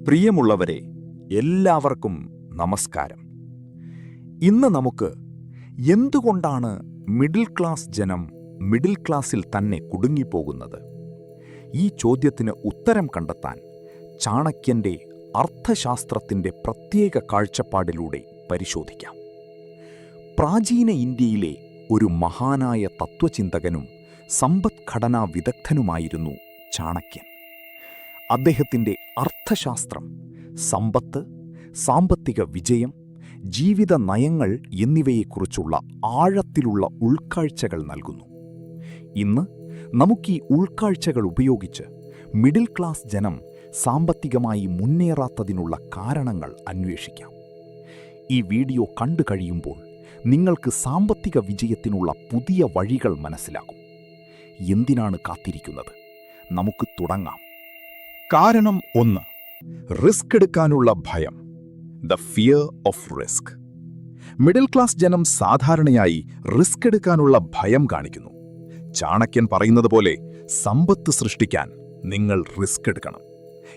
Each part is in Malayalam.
പ്രിയമുള്ളവരെ, എല്ലാവർക്കും നമസ്കാരം. ഇന്ന് നമുക്ക് എന്തുകൊണ്ടാണ് മിഡിൽ ക്ലാസ് ജനം മിഡിൽ ക്ലാസ്സിൽ തന്നെ കുടുങ്ങിപ്പോകുന്നത്? ഈ ചോദ്യത്തിന് ഉത്തരം കണ്ടെത്താൻ ചാണക്യൻ്റെ അർത്ഥശാസ്ത്രത്തിൻ്റെ പ്രത്യേക കാഴ്ചപ്പാടിലൂടെ പരിശോധിക്കാം. പ്രാചീന ഇന്ത്യയിലെ ഒരു മഹാനായ തത്വചിന്തകനും സമ്പദ്ഘടനാ വിദഗ്ധനുമായിരുന്നു ചാണക്യൻ. അദ്ദേഹത്തിൻ്റെ അർത്ഥശാസ്ത്രം സമ്പത്ത്, സാമ്പത്തിക വിജയം, ജീവിത നയങ്ങൾ എന്നിവയെക്കുറിച്ചുള്ള ആഴത്തിലുള്ള ഉൾക്കാഴ്ചകൾ നൽകുന്നു. ഇന്ന് നമുക്കീ ഉൾക്കാഴ്ചകൾ ഉപയോഗിച്ച് മിഡിൽ ക്ലാസ് ജനം സാമ്പത്തികമായി മുന്നേറാത്തതിനുള്ള കാരണങ്ങൾ അന്വേഷിക്കാം. ഈ വീഡിയോ കണ്ടു കഴിയുമ്പോൾ നിങ്ങൾക്ക് സാമ്പത്തിക വിജയത്തിനുള്ള പുതിയ വഴികൾ മനസ്സിലാകും. എന്തിനാണ് കാത്തിരിക്കുന്നത്? നമുക്ക് തുടങ്ങാം. കാരണം 1. റിസ്ക് എടുക്കാനുള്ള ഭയം. The fear of risk. Middle class ജനം സാധാരണയായി റിസ്ക് എടുക്കാനുള്ള ഭയം കാണിക്കുന്നു. ചാണക്യൻ പറയുന്നത് പോലെ സമ്പത്ത് സൃഷ്ടിക്കാൻ നിങ്ങൾ റിസ്ക് എടുക്കണം.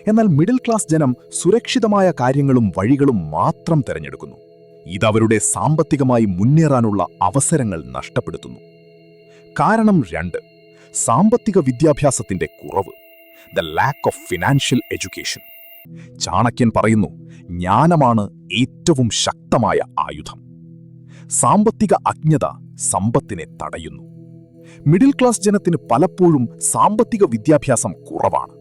എന്നാൽ മിഡിൽ ക്ലാസ് ജനം സുരക്ഷിതമായ കാര്യങ്ങളും വഴികളും മാത്രം തിരഞ്ഞെടുക്കുന്നു. ഇതവരുടെ സാമ്പത്തികമായി മുന്നേറാനുള്ള അവസരങ്ങൾ നഷ്ടപ്പെടുത്തുന്നു. കാരണം 2. സാമ്പത്തിക വിദ്യാഭ്യാസത്തിന്റെ കുറവ്. The lack of financial education. Chanakyan പറയുന്നു, ജ്ഞാനമാണ് ഏറ്റവും ശക്തമായ ആയുധം. സാമ്പത്തിക അജ്ഞത സമ്പത്തിനെ തടയുന്നു. മിഡിൽ ക്ലാസ് ജനത്തിന് പലപ്പോഴും സാമ്പത്തിക വിദ്യാഭ്യാസം കുറവാണ്.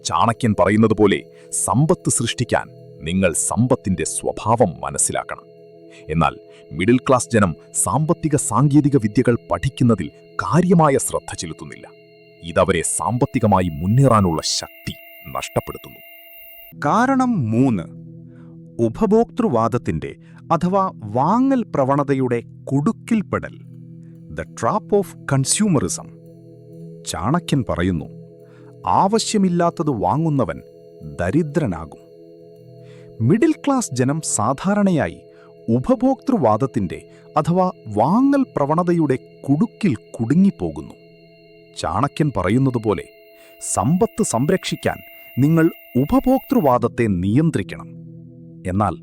ചാണക്യൻ പറയുന്നത് പോലെ സമ്പത്ത് സൃഷ്ടിക്കാൻ നിങ്ങൾ സമ്പത്തിന്റെ സ്വഭാവം മനസ്സിലാക്കണം. എന്നാൽ മിഡിൽ ക്ലാസ് ജനം സാമ്പത്തിക സാങ്കേതിക വിദ്യകൾ പഠിക്കുന്നതിൽ കാര്യമായ ശ്രദ്ധ ചെലുത്തുന്നില്ല. ഇതവരെ സാമ്പത്തികമായി മുന്നേറാനുള്ള ശക്തി നഷ്ടപ്പെടുത്തുന്നു. കാരണം 3. ഉപഭോക്തൃവാദത്തിന്റെ അഥവാ വാങ്ങൽ പ്രവണതയുടെ കുടുക്കിൽപ്പെടൽ. The trap of consumerism. Chanakyan പറയുന്നു, ആവശ്യമില്ലാത്തത് വാങ്ങുന്നവൻ ദരിദ്രനാകും. മിഡിൽ ക്ലാസ് ജനം സാധാരണയായി ഉപഭോക്തൃവാദത്തിന്റെ അഥവാ വാങ്ങൽ പ്രവണതയുടെ കുടുക്കിൽ കുടുങ്ങിപ്പോകുന്നു. ചാണക്യൻ പറയുന്നതുപോലെ സമ്പത്ത് സംരക്ഷിക്കാൻ നിങ്ങൾ ഉപഭോക്തൃവാദത്തെ നിയന്ത്രിക്കണം. എന്നാൽ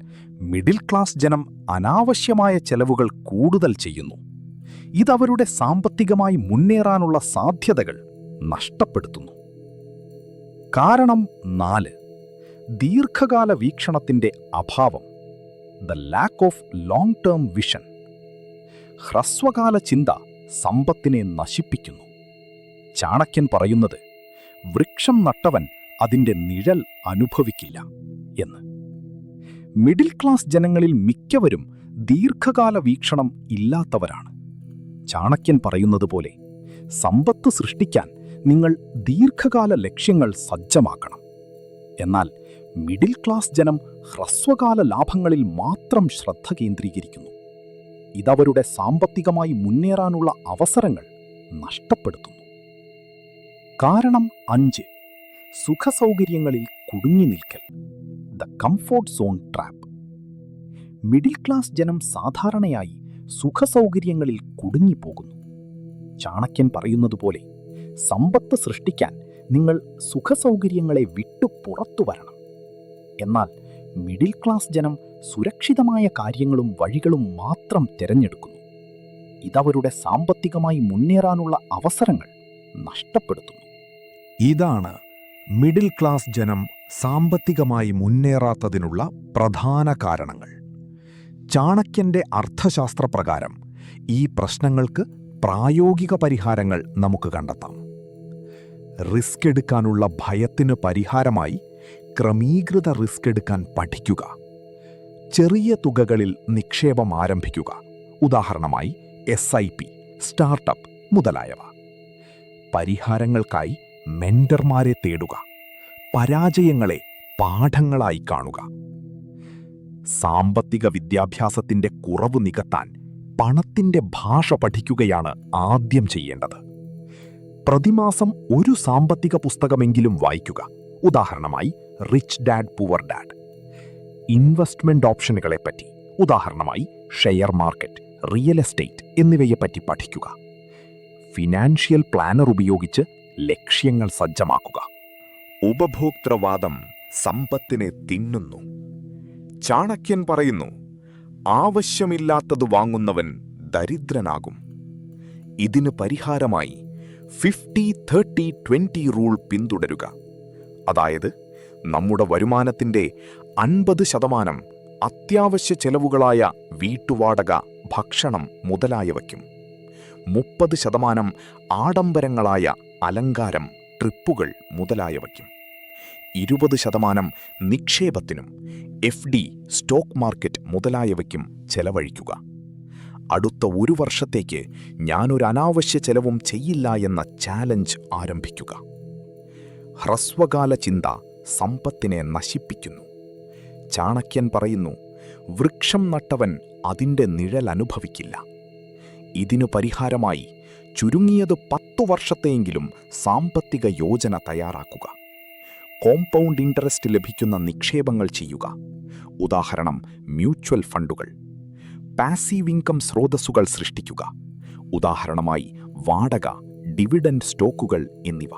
മിഡിൽ ക്ലാസ് ജനം അനാവശ്യമായ ചെലവുകൾ കൂടുതൽ ചെയ്യുന്നു. ഇതവരുടെ സാമ്പത്തികമായി മുന്നേറാനുള്ള സാധ്യതകൾ നഷ്ടപ്പെടുത്തുന്നു. കാരണം 4. ദീർഘകാല വീക്ഷണത്തിന്റെ അഭാവം. The lack of long term vision. ഹ്രസ്വകാല ചിന്ത സമ്പത്തിനെ നശിപ്പിക്കുന്നു. ചാണക്യൻ പറയുന്നത്, വൃക്ഷം നട്ടവൻ അതിൻ്റെ നിഴൽ അനുഭവിക്കില്ല എന്ന്. മിഡിൽ ക്ലാസ് ജനങ്ങളിൽ മിക്കവരും ദീർഘകാല വീക്ഷണം ഇല്ലാത്തവരാണ്. ചാണക്യൻ പറയുന്നത് പോലെ സമ്പത്ത് സൃഷ്ടിക്കാൻ നിങ്ങൾ ദീർഘകാല ലക്ഷ്യങ്ങൾ സജ്ജമാക്കണം. എന്നാൽ മിഡിൽ ക്ലാസ് ജനം ഹ്രസ്വകാല ലാഭങ്ങളിൽ മാത്രം ശ്രദ്ധ കേന്ദ്രീകരിക്കുന്നു. ഇതവരുടെ സാമ്പത്തികമായി മുന്നേറാനുള്ള അവസരങ്ങൾ നഷ്ടപ്പെടുത്തുന്നു. കാരണം 5. സുഖസൗകര്യങ്ങളിൽ കുടുങ്ങി നിൽക്കൽ. The comfort zone trap. Middle class ജനം സാധാരണയായി സുഖസൗകര്യങ്ങളിൽ കുടുങ്ങിപ്പോകുന്നു. ചാണക്യൻ പറയുന്നതുപോലെ സമ്പത്ത് സൃഷ്ടിക്കാൻ നിങ്ങൾ സുഖസൗകര്യങ്ങളെ വിട്ടു പുറത്തു വരണം. എന്നാൽ മിഡിൽ ക്ലാസ് ജനം സുരക്ഷിതമായ കാര്യങ്ങളും വഴികളും മാത്രം തിരഞ്ഞെടുക്കുന്നു. ഇതവരുടെ സാമ്പത്തികമായി മുന്നേറാനുള്ള അവസരങ്ങൾ നഷ്ടപ്പെടുത്തുന്നു. ഇതാണ് മിഡിൽ ക്ലാസ് ജനം സാമ്പത്തികമായി മുന്നേറാത്തതിനുള്ള പ്രധാന കാരണങ്ങൾ. ചാണക്യന്റെ അർത്ഥശാസ്ത്രപ്രകാരം ഈ പ്രശ്നങ്ങൾക്ക് പ്രായോഗിക പരിഹാരങ്ങൾ നമുക്ക് കണ്ടെത്താം. റിസ്ക് എടുക്കാനുള്ള ഭയത്തിന് പരിഹാരമായി ക്രമീകൃത റിസ്ക് എടുക്കാൻ പഠിക്കുക. ചെറിയ തുകകളിൽ നിക്ഷേപം ആരംഭിക്കുക. ഉദാഹരണമായി SIP, സ്റ്റാർട്ടപ്പ് മുതലായവ. പരിഹാരങ്ങൾക്കായി മെന്റർമാരെ തേടുക. പരാജയങ്ങളെ പാഠങ്ങളായി കാണുക. സാമ്പത്തിക വിദ്യാഭ്യാസത്തിന്റെ കുറവ് നികത്താൻ പണത്തിന്റെ ഭാഷ പഠിക്കുകയാണ് ആദ്യം ചെയ്യേണ്ടത്. പ്രതിമാസം ഒരു സാമ്പത്തിക പുസ്തകമെങ്കിലും വായിക്കുക. ഉദാഹരണമായി rich dad poor dad. Investment ഓപ്ഷനുകളെപ്പറ്റി, ഉദാഹരണമായി ഷെയർ മാർക്കറ്റ്, റിയൽ എസ്റ്റേറ്റ് എന്നിവയെപ്പറ്റി പഠിക്കുക. ഫിനാൻഷ്യൽ പ്ലാനർ ഉപയോഗിച്ച് ലക്ഷ്യങ്ങൾ സജ്ജമാക്കുക. ഉപഭോക്തൃവാദം സമ്പത്തിനെ തിന്നുന്നു. ചാണക്യൻ പറയുന്നു, ആവശ്യമില്ലാത്തത് വാങ്ങുന്നവൻ ദരിദ്രനാകും. ഇതിന് പരിഹാരമായി 50-30-20 റൂൾ പിന്തുടരുക. അതായത് നമ്മുടെ വരുമാനത്തിൻ്റെ 50% അത്യാവശ്യ ചെലവുകളായ വീട്ടുവാടക, ഭക്ഷണം മുതലായവയ്ക്കും, 30% ആഡംബരങ്ങളായ അലങ്കാരം, ട്രിപ്പുകൾ മുതലായവയ്ക്കും, 20% നിക്ഷേപത്തിനും FD, സ്റ്റോക്ക് മാർക്കറ്റ് മുതലായവയ്ക്കും ചെലവഴിക്കുക. അടുത്ത 1 വർഷത്തേക്ക് ഞാനൊരു അനാവശ്യ ചെലവും ചെയ്യില്ല എന്ന ചാലഞ്ച് ആരംഭിക്കുക. ഹ്രസ്വകാല ചിന്ത സമ്പത്തിനെ നശിപ്പിക്കുന്നു. ചാണക്യൻ പറയുന്നു, വൃക്ഷം നട്ടവൻ അതിൻ്റെ നിഴൽ അനുഭവിക്കില്ല. ഇതിനു പരിഹാരമായി ചുരുങ്ങിയത് 10 വർഷത്തെയെങ്കിലും സാമ്പത്തിക യോജന തയ്യാറാക്കുക. കോമ്പൗണ്ട് ഇൻട്രസ്റ്റ് ലഭിക്കുന്ന നിക്ഷേപങ്ങൾ ചെയ്യുക. ഉദാഹരണം, മ്യൂച്വൽ ഫണ്ടുകൾ. പാസീവ് ഇൻകം സ്രോതസ്സുകൾ സൃഷ്ടിക്കുക. ഉദാഹരണമായി വാടക, ഡിവിഡൻഡ് സ്റ്റോക്കുകൾ എന്നിവ.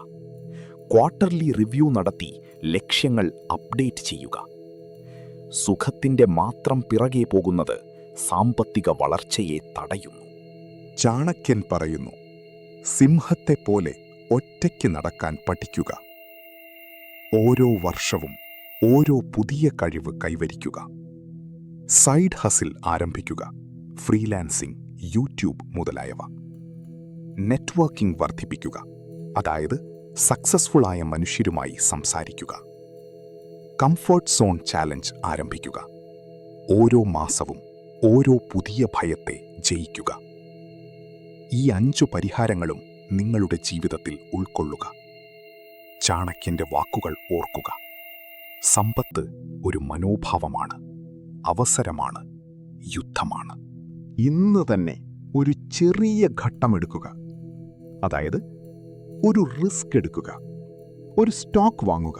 ക്വാർട്ടർലി റിവ്യൂ നടത്തി ലക്ഷ്യങ്ങൾ അപ്ഡേറ്റ് ചെയ്യുക. സുഖത്തിൻ്റെ മാത്രം പിറകെ പോകുന്നത് സാമ്പത്തിക വളർച്ചയെ തടയുന്നു. ചാണക്യൻ പറയുന്നു, സിംഹത്തെപ്പോലെ ഒറ്റയ്ക്ക് നടക്കാൻ പഠിക്കുക. ഓരോ വർഷവും ഓരോ പുതിയ കഴിവ് കൈവരിക്കുക. സൈഡ് ഹസിൽ ആരംഭിക്കുക. ഫ്രീലാൻസിംഗ്, യൂട്യൂബ് മുതലായവ. നെറ്റ്വർക്കിംഗ് വർദ്ധിപ്പിക്കുക. അതായത് സക്സസ്ഫുള്ളായ മനുഷ്യരുമായി സംസാരിക്കുക. കംഫർട്ട് സോൺ ചാലഞ്ച് ആരംഭിക്കുക. ഓരോ മാസവും ഓരോ പുതിയ ഭയത്തെ ജയിക്കുക. ഈ 5 പരിഹാരങ്ങളും നിങ്ങളുടെ ജീവിതത്തിൽ ഉൾക്കൊള്ളുക. ചാണക്യന്റെ വാക്കുകൾ ഓർക്കുക. സമ്പത്ത് ഒരു മനോഭാവമാണ്, അവസരമാണ്, യുദ്ധമാണ്. ഇന്ന് തന്നെ ഒരു ചെറിയ ഘട്ടമെടുക്കുക. അതായത് ഒരു റിസ്ക് എടുക്കുക. ഒരു സ്റ്റോക്ക് വാങ്ങുക.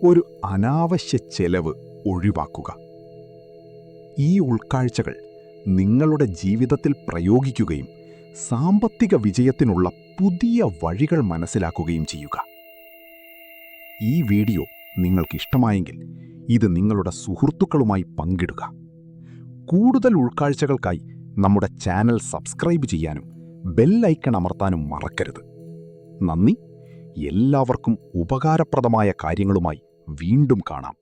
ഒരു അനാവശ്യ ചെലവ് ഒഴിവാക്കുക. ഈ ഉൾക്കാഴ്ചകൾ നിങ്ങളുടെ ജീവിതത്തിൽ പ്രയോഗിക്കുകയും സാമ്പത്തിക വിജയത്തിനുള്ള പുതിയ വഴികൾ മനസ്സിലാക്കുകയും ചെയ്യുക. ഈ വീഡിയോ നിങ്ങൾക്കിഷ്ടമായെങ്കിൽ ഇത് നിങ്ങളുടെ സുഹൃത്തുക്കളുമായി പങ്കിടുക. കൂടുതൽ ഉൾക്കാഴ്ചകൾക്കായി നമ്മുടെ ചാനൽ സബ്സ്ക്രൈബ് ചെയ്യാനും ബെൽ ഐക്കൺ അമർത്താനും മറക്കരുത്. നന്ദി. എല്ലാവർക്കും ഉപകാരപ്രദമായ കാര്യങ്ങളുമായി വീണ്ടും കാണാം.